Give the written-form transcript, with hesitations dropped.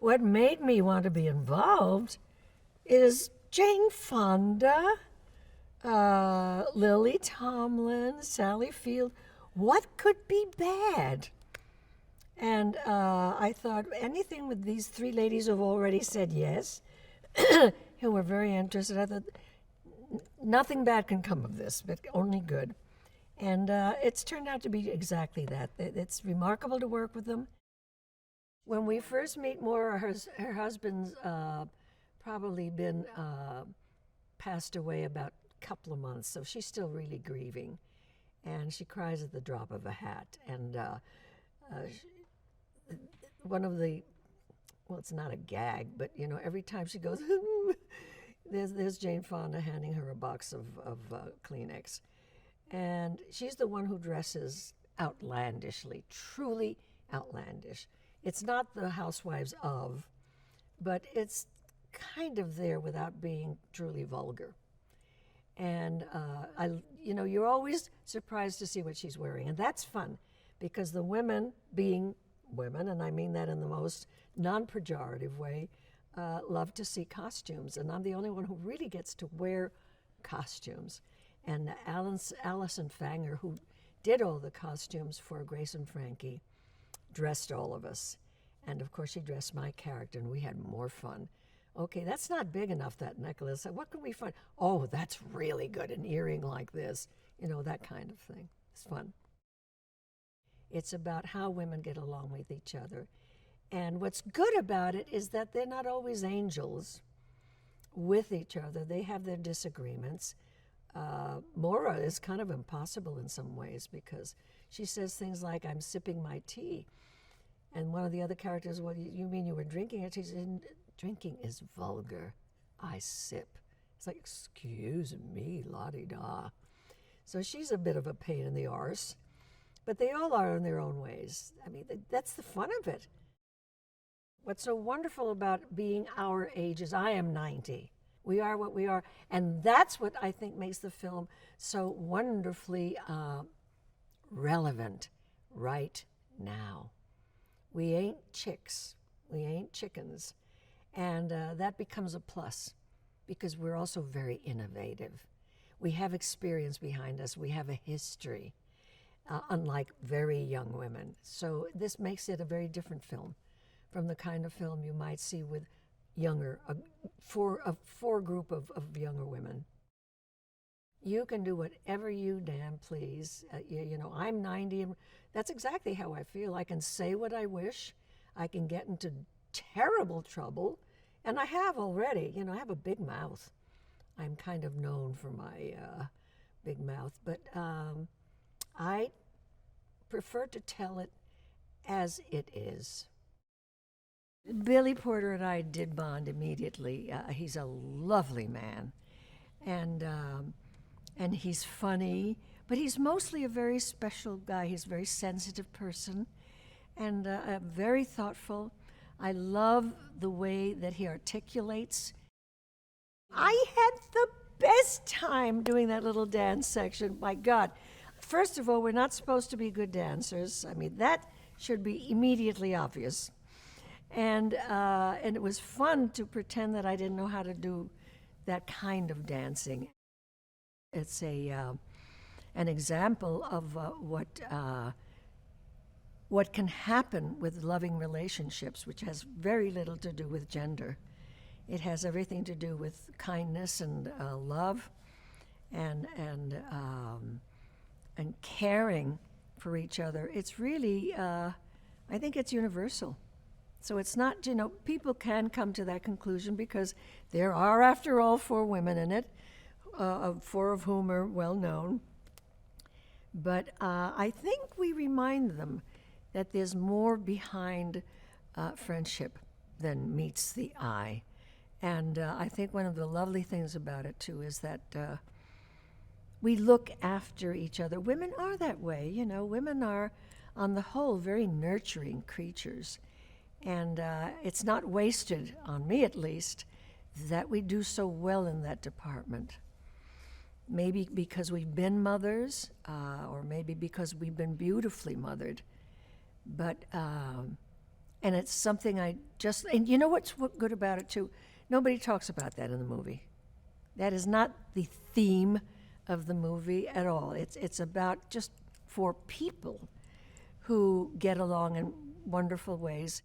what made me want to be involved is Jane Fonda, Lily Tomlin, Sally Field. What could be bad? And I thought anything with these three ladies who've already said yes, who were very interested, I thought nothing bad can come of this, but only good. And it's turned out to be exactly that. It's remarkable to work with them. When we first meet Maura, her husband's probably been passed away about a couple of months, so she's still really grieving. And she cries at the drop of a hat. And one of the, well, it's not a gag, but you know, every time she goes, there's Jane Fonda handing her a box of Kleenex. And she's the one who dresses outlandishly, truly outlandish. It's not the Housewives of, but it's kind of there without being truly vulgar. And you're always surprised to see what she's wearing, and that's fun, because the women, being women, and I mean that in the most non-pejorative way, love to see costumes, and I'm the only one who really gets to wear costumes. And Allison Fanger, who did all the costumes for Grace and Frankie, dressed all of us. And of course, she dressed my character, and we had more fun. Okay, that's not big enough, that necklace. What can we find? Oh, that's really good, an earring like this. You know, that kind of thing. It's fun. It's about how women get along with each other. And what's good about it is that they're not always angels with each other. They have their disagreements. Maura is kind of impossible in some ways, because she says things like, I'm sipping my tea. And one of the other characters, well, you mean you were drinking it? She said, drinking is vulgar. I sip. It's like, excuse me, la-di-da. So she's a bit of a pain in the arse, but they all are in their own ways. I mean, that's the fun of it. What's so wonderful about being our age is I am 90. We are what we are. And that's what I think makes the film so wonderfully relevant right now. We ain't chicks. We ain't chickens. And that becomes a plus, because we're also very innovative. We have experience behind us. We have a history, unlike very young women. So this makes it a very different film from the kind of film you might see with younger, a four group of younger women. You can do whatever you damn please. You know, I'm 90, and that's exactly how I feel. I can say what I wish. I can get into terrible trouble, and I have already. You know, I have a big mouth. I'm kind of known for my big mouth, but I prefer to tell it as it is. Billy Porter and I did bond immediately. He's a lovely man, and he's funny, but he's mostly a very special guy. He's a very sensitive person, and very thoughtful. I love the way that he articulates. I had the best time doing that little dance section. My God. First of all, we're not supposed to be good dancers. I mean, that should be immediately obvious. And it was fun to pretend that I didn't know how to do that kind of dancing. It's an example of what can happen with loving relationships, which has very little to do with gender. It has everything to do with kindness and love, and caring for each other. It's really, I think it's universal. So it's not, you know, people can come to that conclusion because there are, after all, 4 women in it, 4 of whom are well known. But I think we remind them that there's more behind friendship than meets the eye. And I think one of the lovely things about it, too, is that we look after each other. Women are that way, you know. Women are, on the whole, very nurturing creatures. And it's not wasted, on me at least, that we do so well in that department. Maybe because we've been mothers, or maybe because we've been beautifully mothered. But And it's something and you know what's good about it too? Nobody talks about that in the movie. That is not the theme of the movie at all. It's about just four people who get along in wonderful ways.